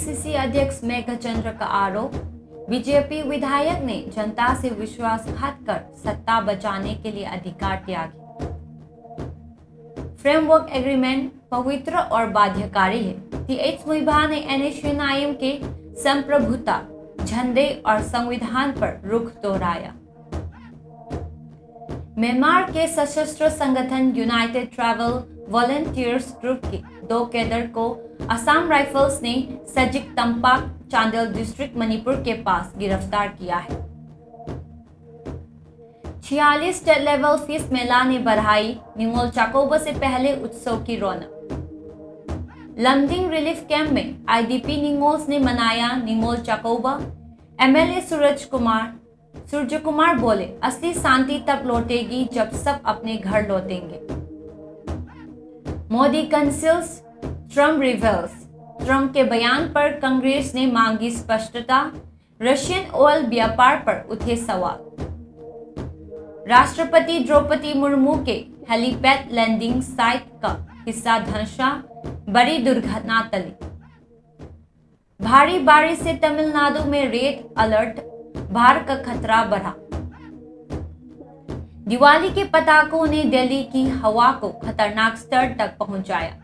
MPCC अध्यक्ष मेघचंद्र का आरोप, बीजेपी विधायक ने जनता से विश्वासघात कर सत्ता बचाने के लिए अधिकार त्यागे। फ्रेमवर्क एग्रीमेंट पवित्र और बाध्यकारी है। टीएच मुइभा ने एनएसयूएनआईएम के संप्रभुता झंडे और संविधान पर रुख दोहराया। म्यांमार के सशस्त्र संगठन यूनाइटेड ट्रैवल वॉलंटियर्स ग्रुप के 2 कैडर को असम राइफल्स ने सजिक तंपाक चांडिल डिस्ट्रिक्ट मणिपुर के पास गिरफ्तार किया है। 46 स्टेट लेवल फीस मेला ने बढ़ाई निंगोल चाकोबा से पहले उत्सव की रौनक। लमडिंग रिलीफ कैंप में आईडीपी निंगोल्स ने मनाया निंगोल चाकोबा। एमएलए सूर्य कुमार बोले, असली शांति तब लौटेगी जब सब अपने घर लौटेंगे। Modi cancels, Trump reveals. Trump के बयान पर कांग्रेस ने मांगी स्पष्टता। रशियन ऑयल व्यापार पर उठे सवाल। राष्ट्रपति द्रौपदी मुर्मू के हेलीपैड लैंडिंग साइट का हिस्सा धंसा, बड़ी दुर्घटना टली। भारी बारिश से तमिलनाडु में रेड अलर्ट, बाढ़ का खतरा बढ़ा। दिवाली के पटाखों ने दिल्ली की हवा को खतरनाक स्तर तक पहुंचाया।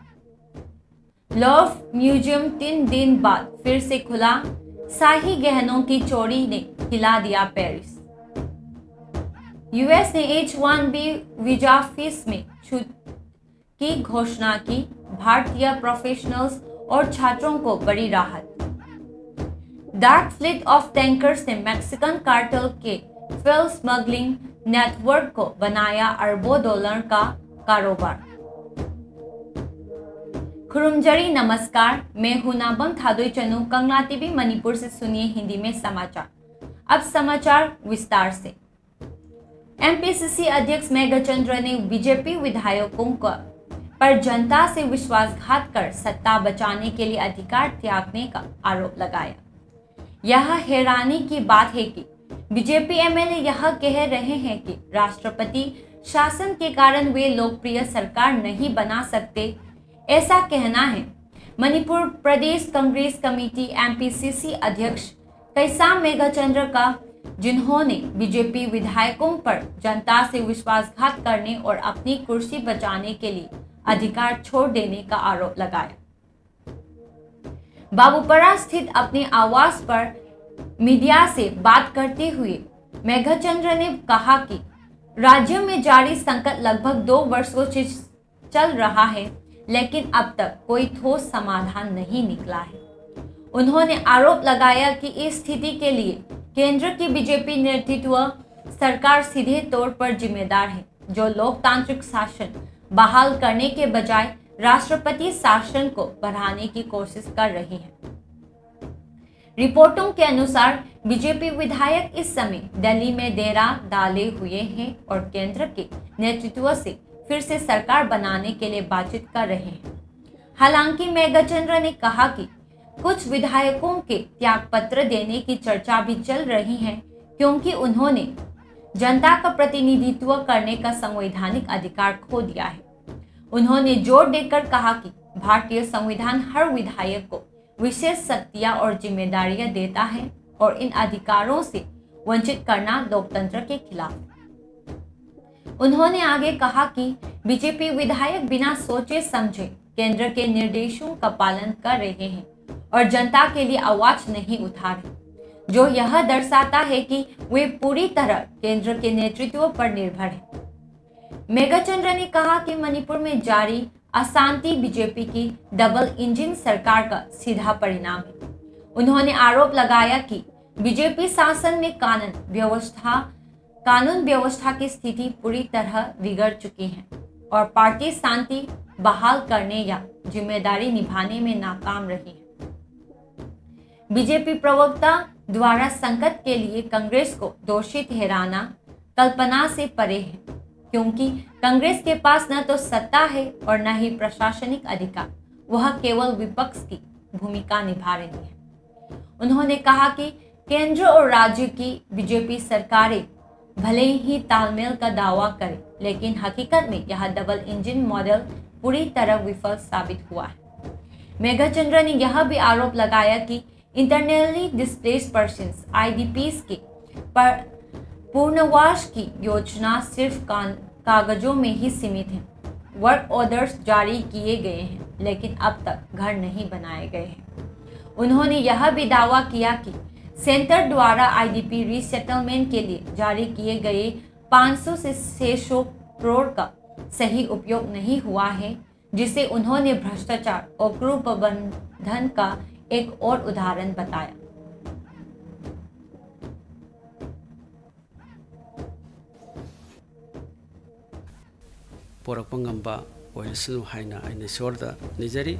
लव म्यूजियम 3 दिन बाद फिर से खुला। शाही गहनों की चोरी ने हिला दिया पेरिस। यूएस ने H-1B वीजा फीस में छूट की घोषणा की। भारतीय प्रोफेशनल्स और छात्रों को बड़ी राहत। डार्क फ्लीट ऑफ टैंकर्स ने मैक्सिकन कार्टेल के फ्यूल स्मगलिंग नेटवर्क को बनाया अरबों डॉलर का कारोबार। खुरुमजरी नमस्कार, मैं हूं नाबम थादोई चनू। कंगला टीवी मणिपुर से सुनिए हिंदी में समाचार। अब समाचार विस्तार से। एमपीसीसी अध्यक्ष मेघचंद्र ने बीजेपी विधायकों पर जनता से विश्वासघात कर सत्ता बचाने के लिए अधिकार त्यागने का आरोप लगाया। यह हैरानी की बात है कि बीजेपी एमएलए यह कह रहे हैं कि राष्ट्रपति शासन के कारण वे लोकप्रिय सरकार नहीं बना सकते। ऐसा कहना है मणिपुर प्रदेश कांग्रेस कमेटी एमपीसीसी अध्यक्ष कैसाम मेघचंद्र का, जिन्होंने बीजेपी विधायकों पर जनता से विश्वासघात करने और अपनी कुर्सी बचाने के लिए अधिकार छोड़ देने का आरोप लगाया। बाबूपरा स्थित अपने आवास पर मीडिया से बात करते हुए मेघचंद्र ने कहा कि राज्य में जारी संकट लगभग 2 वर्षों से चल रहा है, लेकिन अब तक कोई ठोस समाधान नहीं निकला है। उन्होंने आरोप लगाया कि इस स्थिति के लिए केंद्र की बीजेपी नेतृत्व सरकार सीधे तौर पर जिम्मेदार है, जो लोकतांत्रिक शासन बहाल करने के बजाय राष्ट्रपति शासन को बढ़ाने की कोशिश कर रही है। रिपोर्टों के अनुसार बीजेपी विधायक इस समय दिल्ली में डेरा डाले हुए हैं और केंद्र के नेतृत्व से फिर से सरकार बनाने के लिए बातचीत कर रहे हैं। हालांकि मेघचंद्र ने कहा कि कुछ विधायकों के त्यागपत्र देने की चर्चा भी चल रही है, क्योंकि उन्होंने जनता का प्रतिनिधित्व करने का संवैधानिक अधिकार खो दिया है। उन्होंने जोर देकर कहा कि भारतीय संविधान हर विधायक को विशेष शक्तियां और जिम्मेदारियां देता है और इन अधिकारों से वंचित करना लोकतंत्र के खिलाफ है। उन्होंने आगे कहा कि बीजेपी विधायक बिना सोचे समझे केंद्र के निर्देशों का पालन कर रहे हैं और जनता के लिए आवाज नहीं उठा रहे, जो यह दर्शाता है कि वे पूरी तरह केंद्र के नेतृत्व पर निर्भर हैं। मेघचंद्र ने कहा कि मणिपुर में जारी अशांति बीजेपी की डबल इंजन सरकार का सीधा परिणाम है। उन्होंने आरोप लगाया कि बीजेपी शासन में कानून व्यवस्था की स्थिति पूरी तरह बिगड़ चुकी है और पार्टी शांति बहाल करने या जिम्मेदारी निभाने में नाकाम रही है। बीजेपी प्रवक्ता द्वारा संकट के लिए कांग्रेस को दोषी ठहराना कल्पना से परे है, क्योंकि कांग्रेस के पास न तो सत्ता है और न ही प्रशासनिक अधिकार, वह केवल विपक्ष की भूमिका निभा रही है। उन्होंने कहा कि केंद्र और राज्य की बीजेपी सरकारें भले ही तालमेल का दावा करें, लेकिन हकीकत में यह डबल इंजन मॉडल पूरी तरह विफल साबित हुआ है। मेघाचंद्र ने यह भी आरोप लगाया कि इंटरनली डिस्प्लेस्ड पर्सन्स IDPs के पुनर्वास की योजना सिर्फ कागजों में ही सीमित है। वर्क ऑर्डर्स जारी किए गए हैं लेकिन अब तक घर नहीं बनाए गए हैं। उन्होंने यह भी दावा किया कि सेंटर द्वारा IDP रीसेटलमेंट के लिए जारी किए गए 500 से 600 करोड़ का सही उपयोग नहीं हुआ है, जिसे उन्होंने भ्रष्टाचार और कुप्रबंधन का एक और उदाहरण बताया। पोरक्पा ngamba oisunu haina aina sorda nijari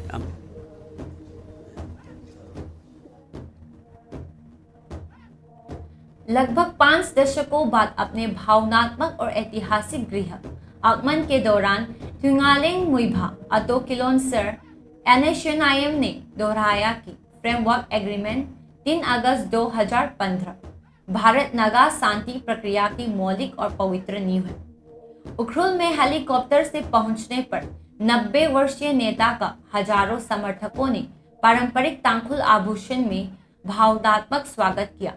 लगभग 5 दशकों बाद अपने भावनात्मक और ऐतिहासिक गृह आगमन के दौरान थुंगालेंग मुइभा अतोकिलोनसर NHNIM ने दोहराया कि फ्रेमवर्क एग्रीमेंट 3 अगस्त 2015 भारत नागा शांति प्रक्रिया की मौलिक और पवित्र नींव है। उखरुल में हेलीकॉप्टर से पहुंचने पर 90 वर्षीय नेता का हजारों समर्थकों ने पारंपरिक तांखुल आभूषण में भावनात्मक स्वागत किया।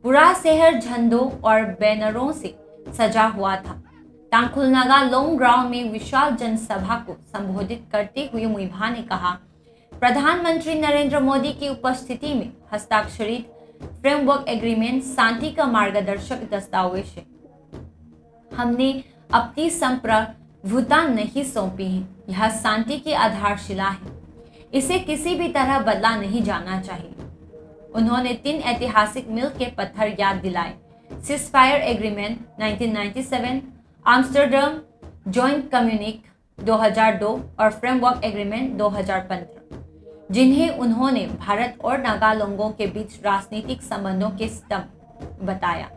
पूरा शहर झंडों और बैनरों से सजा हुआ था। तांखुल नागा लोंग ग्राउंड में विशाल जनसभा को संबोधित करते हुए मुइभा ने कहा, प्रधानमंत्री नरेंद्र मोदी की उपस्थिति में हस्ताक्षरित फ्रेमवर्क एग्रीमेंट शांति का मार्गदर्शक दस्तावेज है। हमने अपनी संप्रभुता नहीं सौंपी है, यह शांति की आधारशिला है। इसे किसी भी तरह बदला नहीं जाना चाहिए। उन्होंने 3 ऐतिहासिक मील के पत्थर याद दिलाए, सीजफायर एग्रीमेंट 1997, आम्स्टरडम जॉइंट कम्युनिक 2002 और फ्रेमवर्क एग्रीमेंट 2015, जिन्हें उन्होंने भारत और नागा लोगों के बीच राजनीतिक संबंधों के स्तंभ बताया।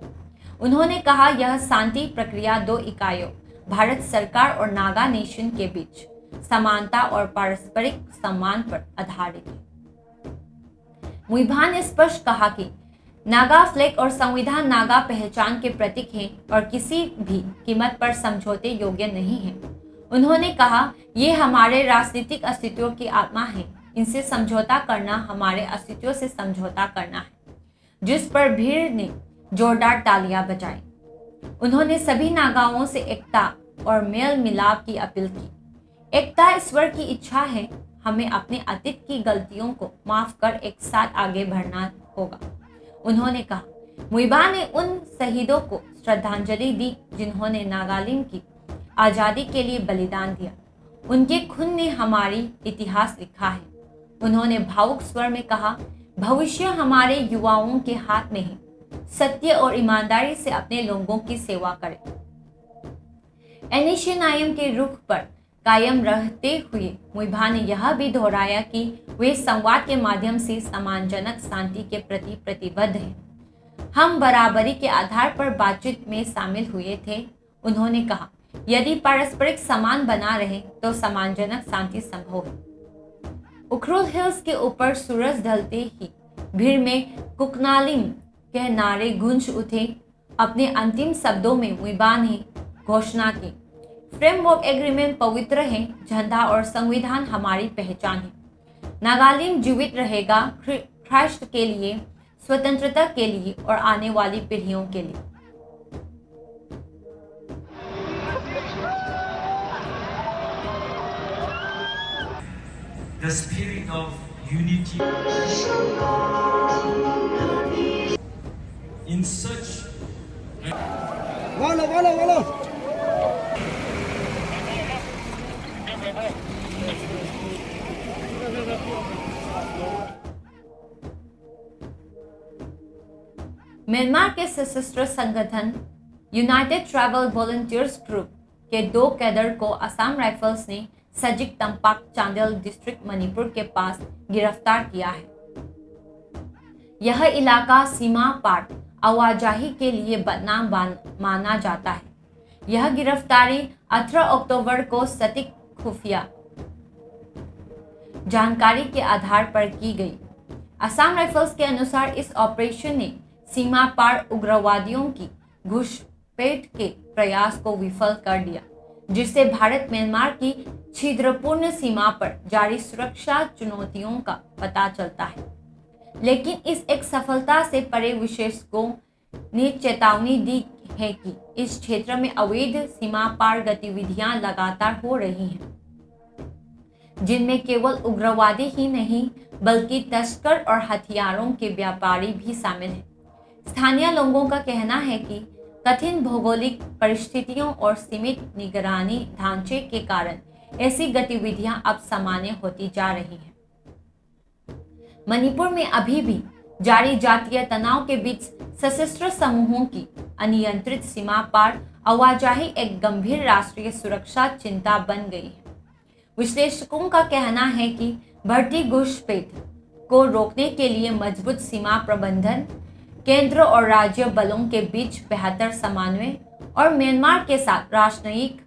उन्होंने कहा, यह शांति प्रक्रिया 2 इकाइयों भारत सरकार और नागा नेशन के बीच समानता और पारस्परिक सम्मान पर आधारित है। मुइभा ने स्पष्ट कहा कि नागा फ्लैग और संविधान नागा पहचान के प्रतीक हैं और किसी भी कीमत पर समझौते योग्य नहीं है। उन्होंने कहा, ये हमारे राजनीतिक अस्तित्व की आत्मा है। इनसे समझौता करना हमारे अस्तित्व से समझौता करना है। जिस पर भीड़ ने जोरदार तालियां बजाई। उन्होंने सभी नागाओं से एकता और मेल मिलाप की अपील की। एकता ईश्वर की इच्छा है। हमें अपने अतीत की गलतियों को माफ कर एक साथ आगे बढ़ना होगा। उन्होंने कहा, मुइभा ने उन शहीदों को श्रद्धांजलि दी जिन्होंने नागालैंड की आज़ादी के लिए बलिदान दिया। उनके खून ने हमारी इतिहास लिखा है। उन्होंने भावुक स्वर में कहा, भविष्य हमारे युवाओं के हाथ में है। सत्य और ईमानदारी से अपने लोगों की सेवा करें। NHNIM के रुख पर कायम रहते हुए मुइभा ने यह भी दोहराया कि वे संवाद के माध्यम से सम्मानजनक शांति के प्रति प्रतिबद्ध हैं। हम बराबरी के आधार पर बातचीत में शामिल हुए थे। उन्होंने कहा, यदि पारस्परिक सम्मान बना रहे तो सम्मानजनक शांति संभव है। उखरुल हिल्स के ऊपर सूरज ढलते ही भीड़ में कुकनालिंग के नारे गूंज उठे। अपने अंतिम शब्दों में मुइभा ने घोषणा की, फ्रेमवर्क एग्रीमेंट पवित्र है, झंडा और संविधान हमारी पहचान है। नागालैंड जीवित रहेगा, राष्ट्र के लिए, स्वतंत्रता के लिए और आने वाली पीढ़ियों के लिए। The spirit of unity in such Wala. Myanmar के सशस्त्र संगठन यूनाइटेड ट्राइबल वॉलंटियर्स ग्रुप के 2 कैडर को असम राइफल्स ने सजिक तंपाक चांदेल डिस्ट्रिक्ट मणिपुर के पास गिरफ्तार किया है। यह इलाका सीमा पार आवाजाही के लिए बदनाम माना जाता है। यह गिरफ्तारी 18 अक्टूबर को सटीक खुफिया जानकारी के आधार पर की गई। असम राइफल्स के अनुसार इस ऑपरेशन ने सीमा पार उग्रवादियों की घुसपैठ के प्रयास को विफल कर दिया, जिससे भारत म्यांमार की छिद्रपूर्ण सीमा पर जारी सुरक्षा चुनौतियों का पता चलता है। लेकिन इस एक सफलता से परे विशेषज्ञों ने चेतावनी दी है कि इस क्षेत्र में अवैध सीमा पार गतिविधियां लगातार हो रही हैं, जिनमें केवल उग्रवादी ही नहीं बल्कि तस्कर और हथियारों के व्यापारी भी शामिल हैं। स्थानीय लोगों का कहना है कि कठिन भौगोलिक परिस्थितियों और सीमित निगरानी ढांचे के कारण ऐसी गतिविधियां अब सामान्य होती जा रही हैं। मणिपुर में अभी भी जारी जातीय तनाव के बीच सशस्त्र समूहों की अनियंत्रित सीमा पार आवाजाही एक गंभीर राष्ट्रीय सुरक्षा चिंता बन गई है। विश्लेषकों का कहना है कि बढ़ती घुसपैठ को रोकने के लिए मजबूत सीमा प्रबंधन, केंद्र और राज्य बलों के बीच बेहतर समन्वय और म्यांमार के साथ राजनयिक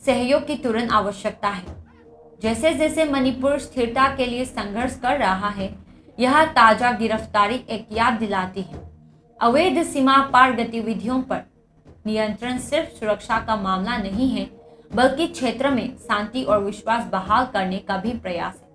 सहयोग की तुरंत आवश्यकता है। जैसे जैसे मणिपुर स्थिरता के लिए संघर्ष कर रहा है, यह ताजा गिरफ्तारी एक याद दिलाती है। अवैध सीमा पार गतिविधियों पर नियंत्रण सिर्फ सुरक्षा का मामला नहीं है, बल्कि क्षेत्र में शांति और विश्वास बहाल करने का भी प्रयास है।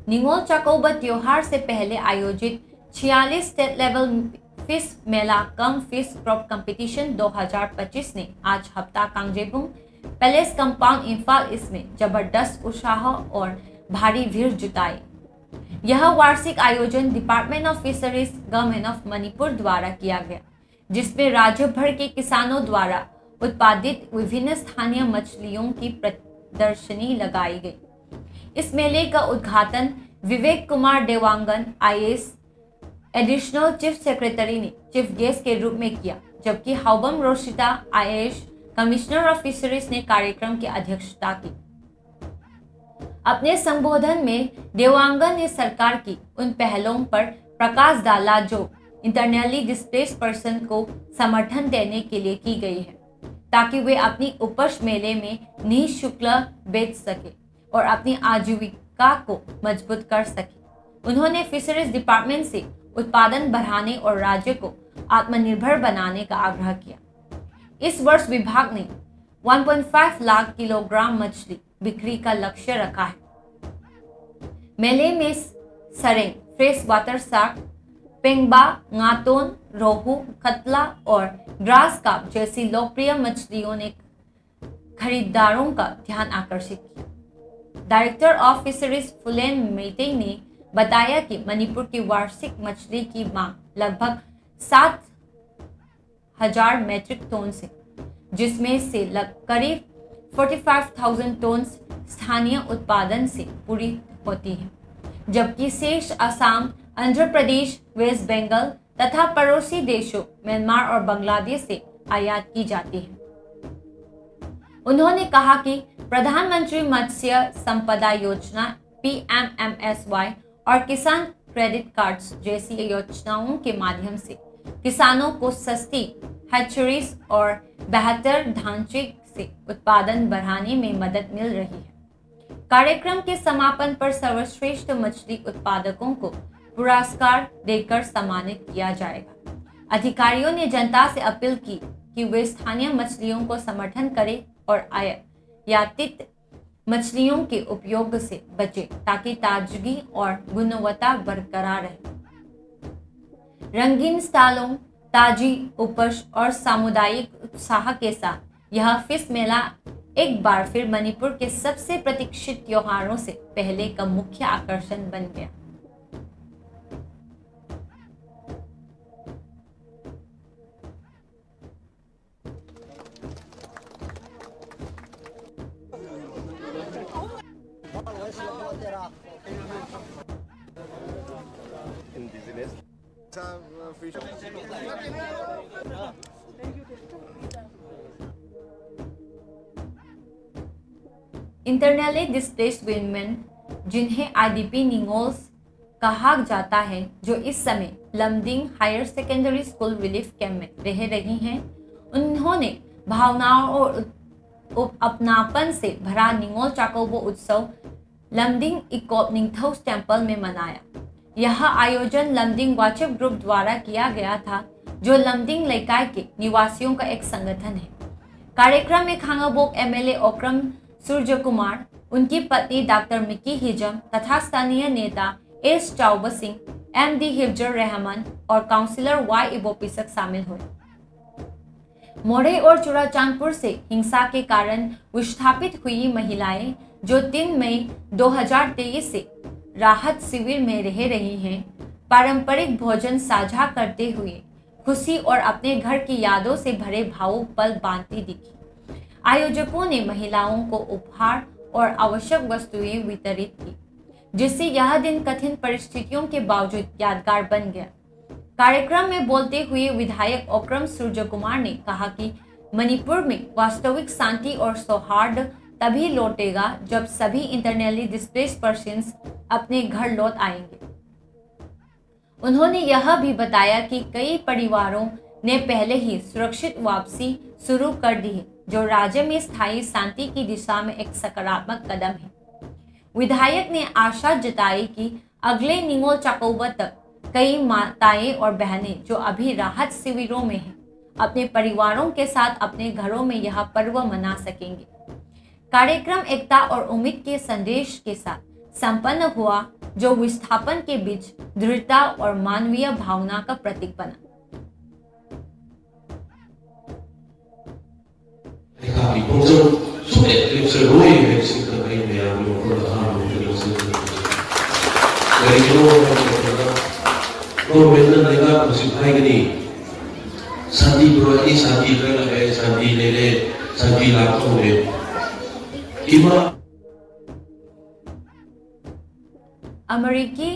निंगोल चाकोबा त्योहार से पहले आयोजित 46 स्टेट लेवल फिश मेला कम फिश क्रॉप कंपटीशन 2025 ने आज हफ्ता कांगजेबुंग पैलेस कंपाउंड इंफाल इसमें जबरदस्त उत्साह और भारी भीड़ जुटाई। यह वार्षिक आयोजन department of fisheries government of Manipur द्वारा किया गया, जिसमें राज्य भर के किसानों द्वारा उत्पादित विभिन्न स्थानीय मछलियों की प्रदर्शनी लगाई गई। इस मेले का उद्घाटन Vivek Kumar Dewangan IAS additional chief secretary ने चीफ गेस्ट के रूप में किया, जबकि Haobam Roshita IAS commissioner of fisheries ने कार्यक्रम की अध्यक्षता की। अपने संबोधन में देवांगन ने सरकार की उन पहलों पर प्रकाश डाला जो इंटरनली डिस्प्लेस्ड पर्सन को समर्थन देने के लिए की गई है, ताकि वे अपनी उपज मेले में निःशुल्क बेच सके और अपनी आजीविका को मजबूत कर सके। उन्होंने फिशरीज डिपार्टमेंट से उत्पादन बढ़ाने और राज्य को आत्मनिर्भर बनाने का आग्रह किया। इस वर्ष विभाग ने 1.5 लाख किलोग्राम मछली बिक्री का लक्ष्य रखा है। मेले में सरेंग, फ्रेश वाटर शार्क, पेंगबा, गातोन, रोहू, कतला और ग्रास कार्प जैसी लोकप्रिय मछलियों ने खरीदारों का ध्यान आकर्षित किया। डायरेक्टर ऑफ फिशरीज फुलेन मेटे ने बताया कि मणिपुर की वार्षिक मछली की मांग लगभग 7,000 मीट्रिक टन से, जिसमें से करीब 45,000 टन स्थानीय उत्पादन से पूरी होती है, जबकि शेष असम, आंध्र प्रदेश, वेस्ट बंगाल तथा पड़ोसी देशों म्यांमार और बांग्लादेश से आयात की जाती है। उन्होंने कहा कि प्रधानमंत्री मत्स्य संपदा योजना PMMSY और किसान क्रेडिट कार्ड्स जैसी योजनाओं के माध्यम से किसानों को सस्ती हैचरीज और बेहतर ढांचे से उत्पादन बढ़ाने में मदद मिल रही है। कार्यक्रम के समापन पर सर्वश्रेष्ठ मछली उत्पादकों को पुरस्कार देकर सम्मानित किया जाएगा। अधिकारियों ने जनता से अपील की कि वे स्थानीय मछलियों को समर्थन करें और आयातित मछलियों के उपयोग से बचें, ताकि ताजगी और गुणवत्ता बरकरार रहे। रंगीन स्टॉलों, ताजी उपज और सामुदायिक उत्साह के साथ यह फिश मेला एक बार फिर मणिपुर के सबसे प्रतीक्षित त्योहारों से पहले का मुख्य आकर्षण बन गया। इंटरनली डिस्प्लेस्ड वुमेन, जिन्हें IDP निंगोल्स कहा जाता है, जो इस समय Lumding higher secondary school relief camp में रह रही हैं, उन्होंने भावनाओं और अपनापन से भरा निंगोल चाकोबो उत्सव लमडिंग इकोप निंगथौस टेम्पल में मनाया। यह आयोजन लमडिंग वाचिप ग्रुप द्वारा किया गया था, जो लमडिंग लेकाय के निवासियों का एक संगठन है। कार्यक्रम में खांगाबोक एमएलए ओक्रम सूर्यकुमार, उनकी पत्नी डॉक्टर मिकी हिजम तथा स्थानीय नेता एस चाउबसिंग, एमडी हिफ्जर रहमान और काउंसिलर वाई इबोपिसक शामिल हुए। मोड़े और चुराचांदपुर से हिंसा के कारण विस्थापित हुई महिलाएं, जो 3 मई 2023 से राहत शिविर में रह रही हैं, पारंपरिक भोजन साझा करते हुए खुशी और अपने घर की यादों से भरे भावुक पल बांटती दिखी। आयोजकों ने महिलाओं को उपहार और आवश्यक वस्तुएं वितरित की, जिससे यह दिन कठिन परिस्थितियों के बावजूद यादगार बन गया। कार्यक्रम में बोलते हुए विधायक ओक्रम सूर्यकुमार ने कहा कि मणिपुर में वास्तविक शांति और सौहार्द तभी लौटेगा जब सभी इंटरनली डिस्प्लेस्ड पर्सन्स अपने घर लौट आएंगे। उन्होंने यह भी बताया कि कई परिवारों ने पहले ही सुरक्षित वापसी शुरू कर दी है, जो राज्य में स्थायी शांति की दिशा में एक सकारात्मक कदम है। विधायक ने आशा जताई कि अगले निंगोल चकौबा तक कई माताएं और बहनें जो अभी राहत शिविरों में हैं, अपने परिवारों के साथ अपने घरों में यह पर्व मना सकेंगे। कार्यक्रम एकता और उम्मीद के संदेश के साथ संपन्न हुआ, जो विस्थापन के बीच दृढ़ता और मानवीय भावना का प्रतीक बना। अमेरिकी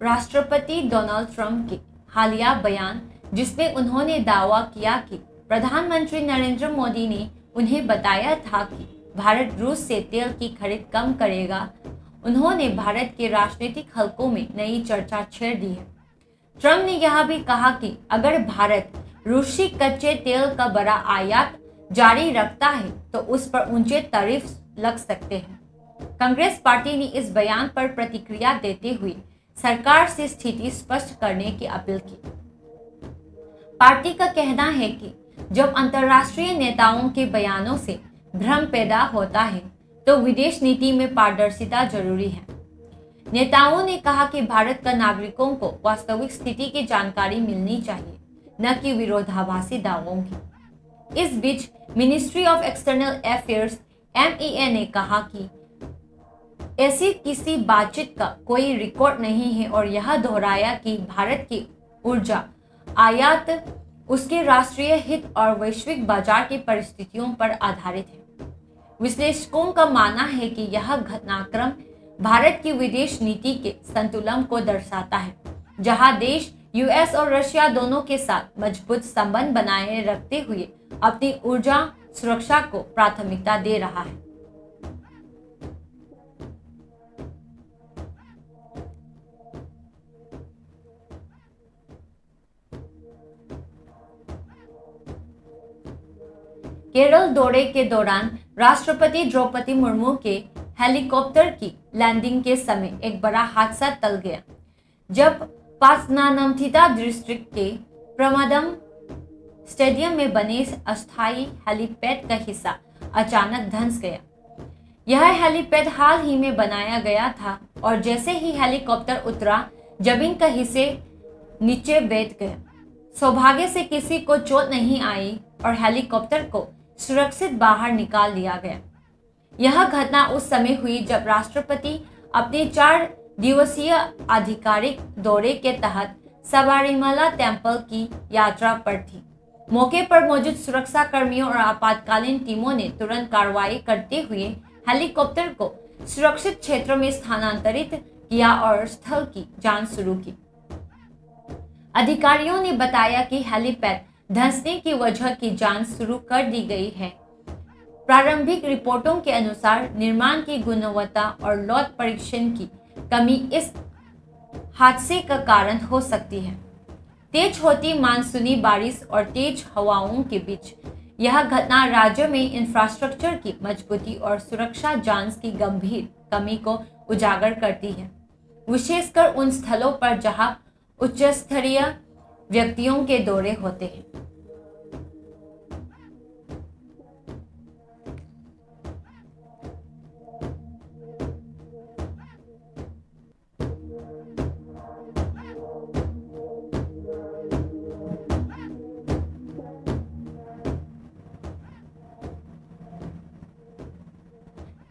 राष्ट्रपति डोनाल्ड ट्रंप के हालिया बयान, जिसमें उन्होंने दावा किया कि प्रधानमंत्री नरेंद्र मोदी ने उन्हें बताया था कि भारत रूस से तेल की खरीद कम करेगा, उन्होंने भारत के राजनीतिक हलकों में नई चर्चा छेड़ दी है। ट्रंप ने यह भी कहा कि अगर भारत रूसी कच्चे तेल का बड़ा आयात जारी रखता है तो उस पर ऊंचे टैरिफ लग सकते हैं। कांग्रेस पार्टी ने इस बयान पर प्रतिक्रिया देते हुए सरकार से स्थिति स्पष्ट करने की अपील की। पार्टी का कहना है कि जब अंतर्राष्ट्रीय नेताओं के बयानों से भ्रम पैदा होता है तो विदेश नीति में पारदर्शिता जरूरी है। नेताओं ने कहा कि भारत का नागरिकों को वास्तविक स्थिति की जानकारी मिलनी चाहिए, न कि विरोधाभासी दावों की। इस बीच ministry of external affairs MEA ने कहा कि ऐसी किसी बातचीत का कोई रिकॉर्ड नहीं है और यह दोहराया कि भारत की ऊर्जा आयात उसके राष्ट्रीय हित और वैश्विक बाजार की परिस्थितियों पर आधारित है। विश्लेषकों का मानना है कि यह घटनाक्रम भारत की विदेश नीति के संतुलन को दर्शाता है, जहां देश US और रशिया दोनों के साथ मजबूत संबंध बनाए रखते हुए अपनी ऊर्जा सुरक्षा को प्राथमिकता दे रहा है। केरल दौरे के दौरान राष्ट्रपति द्रौपदी मुर्मू के हेलीकॉप्टर की लैंडिंग के समय एक बड़ा हादसा टल गया, जब पाथनामथिट्टा डिस्ट्रिक्ट के प्रमदम स्टेडियम में बने अस्थायी हेलीपैड का हिस्सा अचानक धंस गया। यह हेलीपैड हाल ही में बनाया गया था और जैसे ही हेलीकॉप्टर उतरा, जमीन का हिस्से नीचे बैठ गया। सौभाग्य से किसी को चोट नहीं आई और हेलीकॉप्टर को सुरक्षित बाहर निकाल लिया गया। यह घटना उस समय हुई जब राष्ट्रपति अपने 4 दिवसीय आधिकारिक दौरे के तहत सबरीमला टेम्पल की यात्रा पर थी। मौके पर मौजूद सुरक्षा कर्मियों और आपातकालीन टीमों ने तुरंत कार्रवाई करते हुए हेलीकॉप्टर को सुरक्षित क्षेत्र में स्थानांतरित किया और स्थल की जांच शुरू की। अधिकारियों ने बताया कि हेलीपैड धंसने की वजह की जांच शुरू कर दी गई है। प्रारंभिक रिपोर्टों के अनुसार निर्माण की गुणवत्ता और लोड परीक्षण की कमी इस हादसे का कारण हो सकती है। तेज होती मानसूनी बारिश और तेज हवाओं के बीच यह घटना राज्य में इंफ्रास्ट्रक्चर की मजबूती और सुरक्षा जांच की गंभीर कमी को उजागर करती है। विशेषकर उन स्थलों पर जहां उच्च स्तरीय व्यक्तियों के दौरे होते हैं।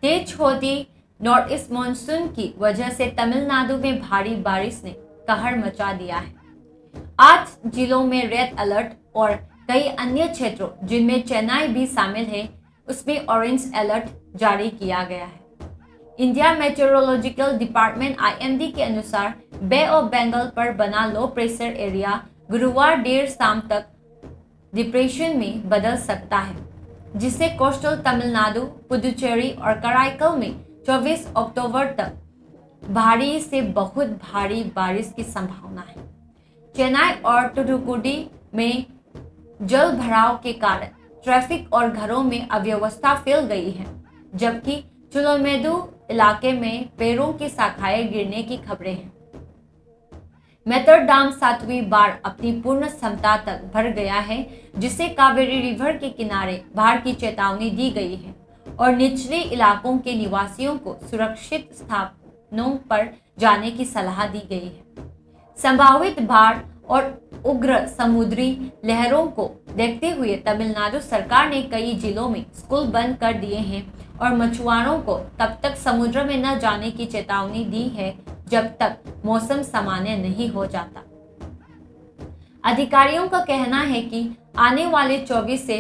तेज होती नॉर्थ ईस्ट मानसून की वजह से तमिलनाडु में भारी बारिश ने कहर मचा दिया है। 8 जिलों में रेड अलर्ट और कई अन्य क्षेत्रों जिनमें चेन्नई भी शामिल है उसमें ऑरेंज अलर्ट जारी किया गया है। इंडिया मेट्रोलॉजिकल डिपार्टमेंट IMD के अनुसार बे ऑफ बंगाल पर बना लो प्रेशर एरिया गुरुवार देर शाम तक डिप्रेशन में बदल सकता है, जिससे कोस्टल तमिलनाडु, पुदुचेरी और कराईकल में 24 अक्टूबर तक भारी से बहुत भारी बारिश की संभावना है। चेन्नई और तुतुकुडी में जल भराव के कारण ट्रैफिक और घरों में अव्यवस्था फैल गई है, जबकि चुलमेदु इलाके में पेड़ों की शाखाएं गिरने की खबरें हैं। मेतर डैम 7वीं बार अपनी पूर्ण क्षमता तक भर गया है, जिससे कावेरी रिवर के किनारे बाढ़ की चेतावनी दी गई है और निचले इलाकों के निवासियों को सुरक्षित स्थानों पर जाने की सलाह दी गई है। संभावित बाढ़ और उग्र समुद्री लहरों को देखते हुए तमिलनाडु सरकार ने कई जिलों में स्कूल बंद कर दिए हैं और मछुआरों को तब तक समुद्र में न जाने की चेतावनी दी है जब तक मौसम सामान्य नहीं हो जाता। अधिकारियों का कहना है कि आने वाले 24 से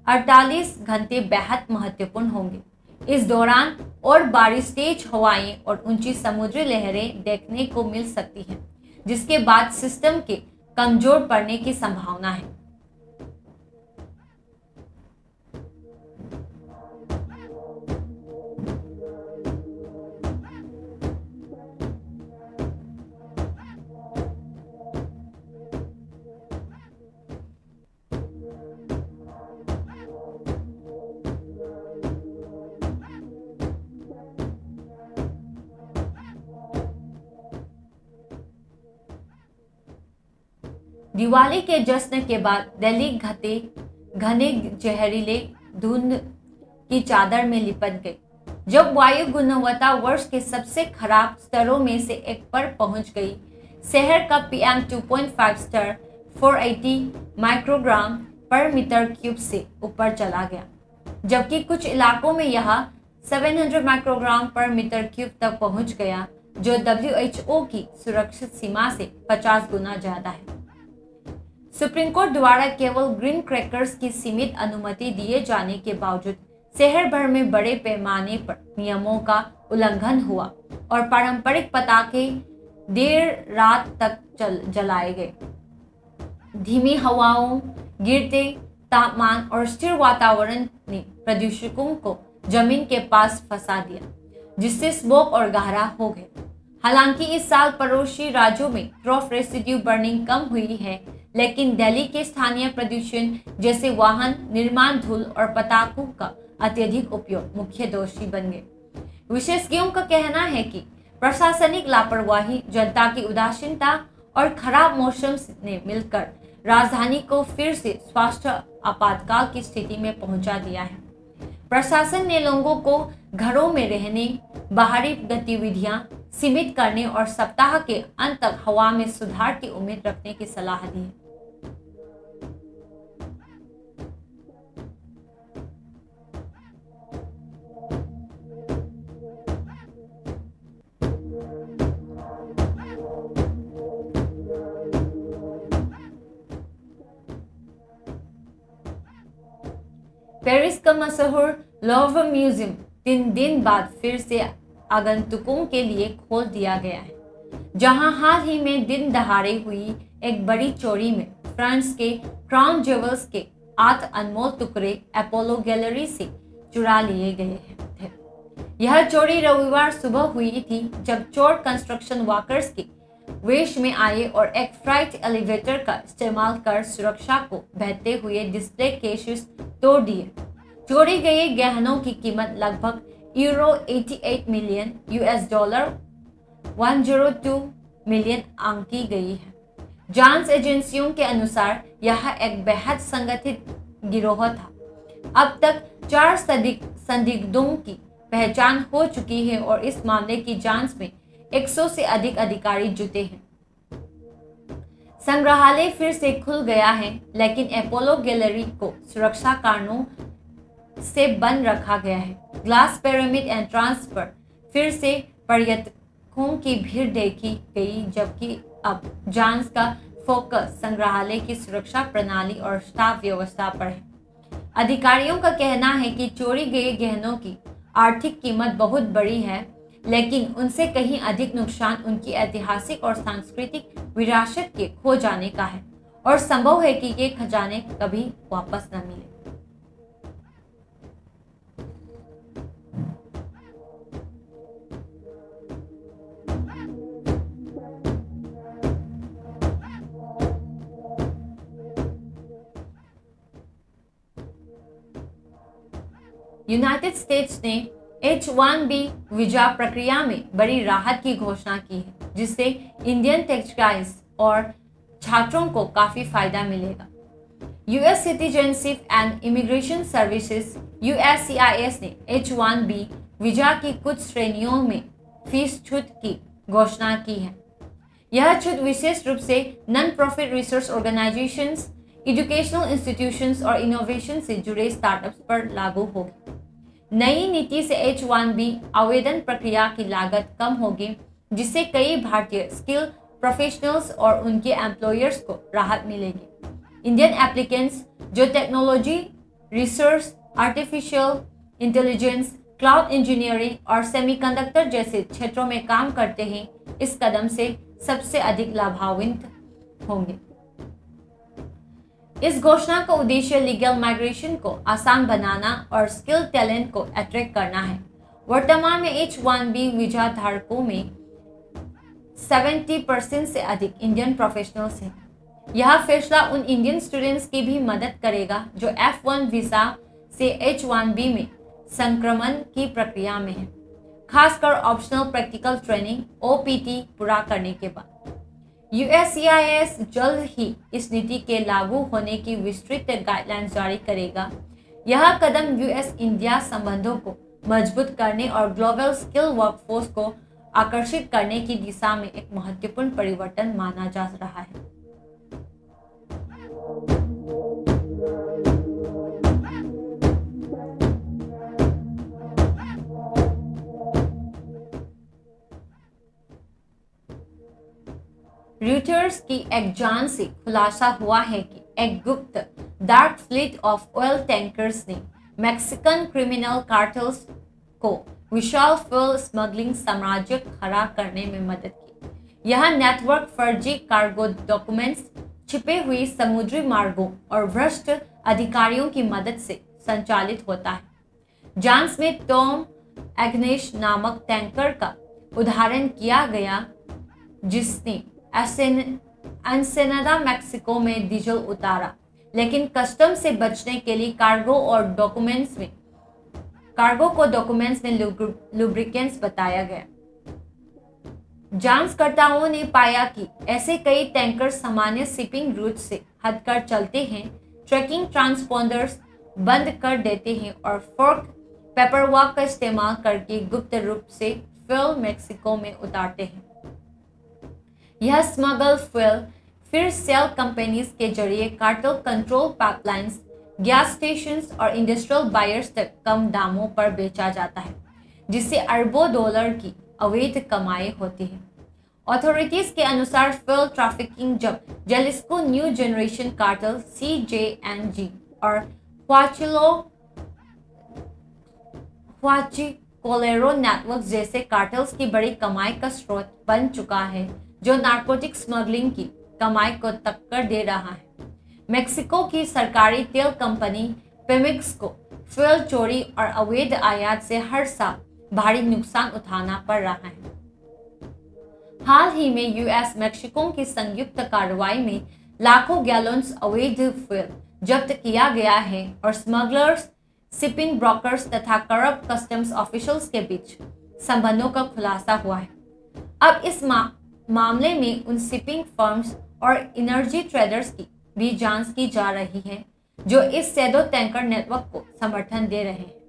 48 घंटे बेहद महत्वपूर्ण होंगे। इस दौरान और बारिश, तेज हवाएं और ऊंची समुद्री लहरें देखने को मिल सकती हैं, जिसके बाद सिस्टम के कमजोर पड़ने की संभावना है। दिवाली के जश्न के बाद दिल्ली घने जहरीले धुंध की चादर में लिपट गई, जब वायु गुणवत्ता वर्ष के सबसे खराब स्तरों में से एक पर पहुंच गई। शहर का PM 2.5 स्तर 480 माइक्रोग्राम पर मीटर क्यूब से ऊपर चला गया, जबकि कुछ इलाकों में यह 700 माइक्रोग्राम पर मीटर क्यूब तक पहुंच गया, जो WHO की सुरक्षित सीमा से 50 गुना ज्यादा है। सुप्रीम कोर्ट द्वारा केवल ग्रीन क्रैकर्स की सीमित अनुमति दिए जाने के बावजूद शहर भर में बड़े पैमाने पर नियमों का उल्लंघन हुआ और पारंपरिक पटाखे देर रात तक जलाए गए। धीमी हवाओं, गिरते तापमान और स्थिर वातावरण ने प्रदूषकों को जमीन के पास फंसा दिया, जिससे स्मोक और गहरा हो गए। हालांकि इस साल पड़ोसी राज्यों में ट्रॉफ रेसिड्यू बर्निंग कम हुई है, लेकिन दिल्ली के स्थानीय प्रदूषण जैसे वाहन निर्माण, धूल और पटाखों का अत्यधिक उपयोग मुख्य दोषी बन गए। विशेषज्ञों का कहना है कि प्रशासनिक लापरवाही, जनता की उदासीनता और खराब मौसम ने मिलकर राजधानी को फिर से स्वास्थ्य आपातकाल की स्थिति में पहुंचा दिया है। प्रशासन ने लोगों को घरों में रहने, बाहरी गतिविधियां सीमित करने और सप्ताह के अंत तक हवा में सुधार की उम्मीद रखने की सलाह दी है। पेरिस का मशहूर लूव्र म्यूजियम 3 दिन बाद फिर से आगंतुकों के लिए खोल दिया गया है, जहां हाल ही में दिन दहाड़े हुई एक बड़ी चोरी में फ्रांस के क्राउन ज्वेल्स के 8 अनमोल टुकड़े अपोलो गैलरी से चुरा लिए गए थे। यह चोरी रविवार सुबह हुई थी, जब चोर कंस्ट्रक्शन वर्कर्स के वेश में आए और एक फ्राइट एलिवेटर का इस्तेमाल कर सुरक्षा को बहते हुए डिस्प्ले केसेस तोड़ दिए। चोरी गए गहनों की कीमत लगभग €88 मिलियन 102 मिलियन आंकी गई है। जांच एजेंसियों के अनुसार यह एक बेहद संगठित गिरोह था। अब तक 4 संदिग्धों की पहचान हो चुकी है और इस मामले की जांच में 100 से अधिक अधिकारी जुटे हैं। संग्रहालय फिर से खुल गया है, लेकिन अपोलो गैलरी को सुरक्षा कारणों से बंद रखा गया है। ग्लास पिरामिड एंट्रांस पर फिर से पर्यटकों की भीड़ देखी गई, जबकि अब जांच का फोकस संग्रहालय की सुरक्षा प्रणाली और स्टाफ व्यवस्था पर है। अधिकारियों का कहना है कि चोरी गए गहनों की आर्थिक कीमत बहुत बड़ी है, लेकिन उनसे कहीं अधिक नुकसान उनकी ऐतिहासिक और सांस्कृतिक विरासत के खो जाने का है और संभव है कि ये खजाने कभी वापस न मिले। यूनाइटेड स्टेट्स ने H-1B वीजा प्रक्रिया में बड़ी राहत की घोषणा की है, जिससे इंडियन टेक्सटाइल्स और छात्रों को काफी फायदा मिलेगा। US citizenship and immigration services USCIS ने H-1B वीजा की कुछ श्रेणियों में फीस छूट की घोषणा की है। यह छूट विशेष रूप से non profit research organisations, educational institutions और इनोवेशन से जुड़े स्टार्टअप्स पर लागू होगी। नई नीति से H-1B आवेदन प्रक्रिया की लागत कम होगी, जिससे कई भारतीय स्किल प्रोफेशनल्स और उनके एम्प्लॉयर्स को राहत मिलेगी। इंडियन एप्लीकेंट्स जो technology, research, artificial intelligence, cloud engineering और सेमीकंडक्टर जैसे क्षेत्रों में काम करते हैं, इस कदम से सबसे अधिक लाभान्वित होंगे। इस घोषणा का उद्देश्य लीगल माइग्रेशन को आसान बनाना और स्किल टैलेंट को अट्रैक्ट करना है। वर्तमान में H-1B वीजा धारकों में 70% से अधिक इंडियन प्रोफेशनल्स हैं। यह फैसला उन इंडियन स्टूडेंट्स की भी मदद करेगा जो F-1 वीजा से H-1B में संक्रमण की प्रक्रिया में है, खासकर ऑप्शनल प्रैक्टिकल ट्रेनिंग OPT पूरा करने के बाद। USCIS जल्द ही इस नीति के लागू होने की विस्तृत गाइडलाइंस जारी करेगा। यह कदम US इंडिया संबंधों को मजबूत करने और ग्लोबल स्किल वर्कफोर्स को आकर्षित करने की दिशा में एक महत्वपूर्ण परिवर्तन माना जा रहा है। रॉयटर्स की एक जांच से खुलासा हुआ है कि एक गुप्त dark fleet of oil tankers ने मैक्सिकन क्रिमिनल कार्टेल्स को विशाल फ्यूल स्मगलिंग साम्राज्य खड़ा करने में मदद की। यह नेटवर्क फर्जी कार्गो डॉक्यूमेंट्स, छिपे हुई समुद्री मार्गों और भ्रष्ट अधिकारियों की मदद से संचालित होता है। जांच में टॉम एग्नेश नामक टैंकर का उदाहरण किया गया, जिसने एनसेनाडा मैक्सिको में डीजल उतारा, लेकिन कस्टम से बचने के लिए कार्गो को डॉक्यूमेंट्स में लुब्रिकेंट्स बताया गया। जांचकर्ताओं ने पाया कि ऐसे कई टैंकर सामान्य शिपिंग रूट से हटकर चलते हैं, ट्रैकिंग ट्रांसपोंडर्स बंद कर देते हैं और फोर्क पेपरवर्क का इस्तेमाल करके गुप्त रूप से फ्यूल मैक्सिको में उतारते हैं। यह स्मगल फ्यूल फिर सेल कंपनीज के जरिए cartel control pipelines, gas stations और इंडस्ट्रियल बायर्स तक कम दामों पर बेचा जाता है, जिससे अरबों डॉलर की अवैध कमाई होती है। अथॉरिटीज के अनुसार फ्यूल ट्रैफिकिंग जब जेलिस्को न्यू जनरेशन कार्टेल CJNG और हुआचिकोलेरो नेटवर्क जैसे कार्टेल्स की बड़ी कमाई का स्रोत बन चुका है, जो नार्कोटिक स्मगलिंग की कमाई को टक्कर दे रहा है। मेक्सिको की सरकारी तेल कंपनी पेमेक्स को फ्यूल चोरी और अवैध आयात से हर साल भारी नुकसान उठाना पड़ रहा है। हाल ही में US मेक्सिको की संयुक्त कार्रवाई में लाखों गैलन्स अवैध फ्यूल जब्त किया गया है और स्मगलर्स, शिपिंग ब्रोकर्स तथा करप्ट कस्टम्स ऑफिशियल्स के बीच संबंधों का खुलासा हुआ है। अब इस मामले में उन शिपिंग फर्म्स और एनर्जी ट्रेडर्स की भी जांच की जा रही है जो इस सैदो टैंकर नेटवर्क को समर्थन दे रहे हैं।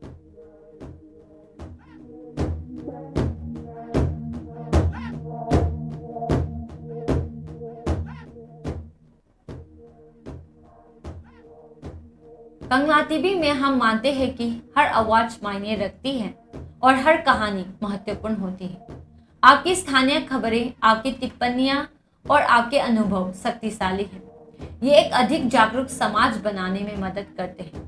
कंगलाटीबी में हम मानते हैं कि हर आवाज मायने रखती है और हर कहानी महत्वपूर्ण होती है। आपकी स्थानीय खबरें, आपकी टिप्पणियां और आपके अनुभव शक्तिशाली हैं। ये एक अधिक जागरूक समाज बनाने में मदद करते हैं।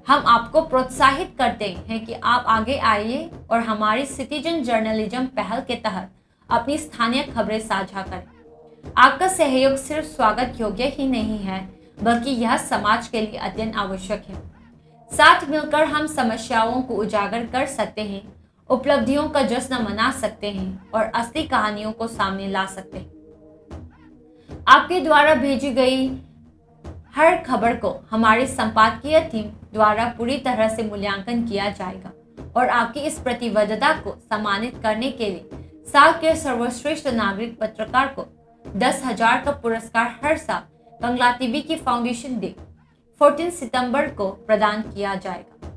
हम आपको प्रोत्साहित करते हैं कि आप आगे आइए और हमारी सिटीजन जर्नलिज्म पहल के तहत अपनी स्थानीय खबरें साझा करें। आपका सहयोग सिर्फ स्वागत योग्य ही नहीं है, बल्कि यह समाज के लिए अत्यंत आवश्यक है। साथ मिलकर हम समस्याओं को उजागर कर सकते हैं, उपलब्धियों का जश्न मना सकते हैं और असली कहानियों को सामने ला सकते हैं। आपके द्वारा भेजी गई हर खबर को हमारी संपादकीय टीम द्वारा पूरी तरह से मूल्यांकन किया जाएगा और आपकी इस प्रतिबद्धता को सम्मानित करने के लिए साल के सर्वश्रेष्ठ नागरिक पत्रकार को 10,000 का पुरस्कार हर साल कंगलाटीबी की फाउंडेशन डे 14 सितंबर को प्रदान किया जाएगा।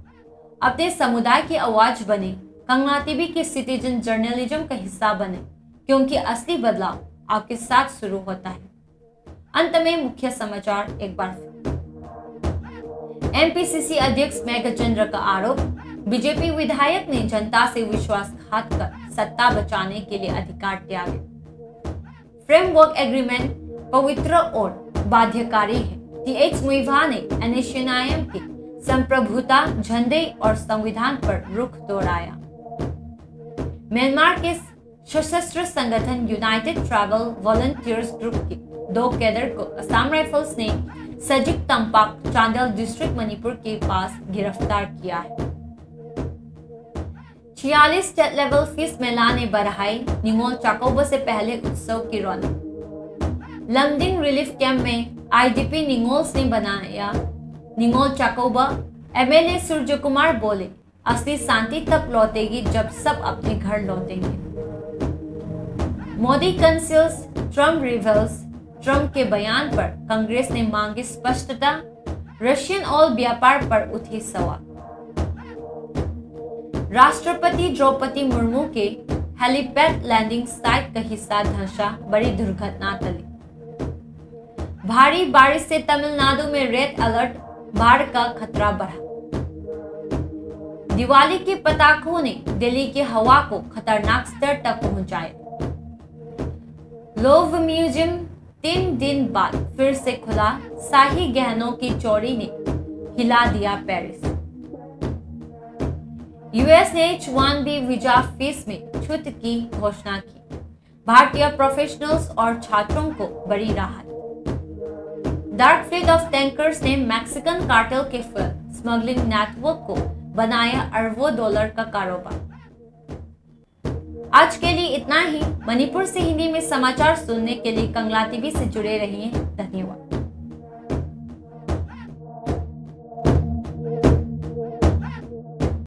अपने समुदाय की आवाज बने, कंगलाटीबी की सिटीजन जर्नलिज्म का हिस्सा बने, क्योंकि असली बदलाव आपके साथ शुरू होता है। अंत में मुख्य समाचार एक बार फिर। एमपीसीसी अध्यक्ष मेघचंद्र का आरोप, बीजेपी विधायक ने जनता से विश्वासघात कर सत्ता बचाने के लिए अधिकार त्यागे। फ्रेमवर्क एग्रीमेंट पवित्र और बाध्यकारी है। टीएच मुइवा ने एनएसयूआईएम की संप्रभुता, झंडे और संविधान पर रुख दोहराया। म्यांमार के सशस्त्र संगठन यूनाइटेड ट्राइबल वॉलंटियर्स ग्रुप के 2 कैडर को असम राइफल्स ने सजिक तंपाक चांडल डिस्ट्रिक्ट मणिपुर के पास गिरफ्तार किया है। 46 स्टेट लेवल फीस मेला ने बढ़ाई निंगोल चाकोबा से पहले उत्सव की रौनक। लमडिंग रिलीफ कैंप में आईडीपी निंगोल्स ने बनाया निंगोल चाकोबा। एमएलए सूर्य कुमार बोले, असली शांति तब लौटेगी जब सब अपने घर लौटेंगे। Modi cancels, Trump reveals. Trump के बयान पर कांग्रेस ने मांगी स्पष्टता। रशियन ऑयल व्यापार पर उठे सवाल। राष्ट्रपति द्रौपदी मुर्मू के हेलीपैड लैंडिंग साइट का हिस्सा धंसा, बड़ी दुर्घटना टली। भारी बारिश से तमिलनाडु में रेड अलर्ट, बाढ़ का खतरा बढ़ा। दिवाली के पटाखों ने दिल्ली की हवा को खतरनाक स्तर तक पहुंचाया। लोव म्यूजियम 3 दिन बाद फिर से खुला। शाही गहनों की चोरी ने हिला दिया पेरिस। यूएस ने H-1B वीजा फीस में छूट की घोषणा की। भारतीय प्रोफेशनल्स और छात्रों को बड़ी राहत। डार्क फ्लीट ऑफ टैंकर्स ने मैक्सिकन कार्टेल के फ्यूल स्मगलिंग नेटवर्क को बनाया अरबों डॉलर का कारोबार। आज के लिए इतना ही। मणिपुर से हिंदी में समाचार सुनने के लिए कंगलाटीबी से जुड़े रहिए। धन्यवाद।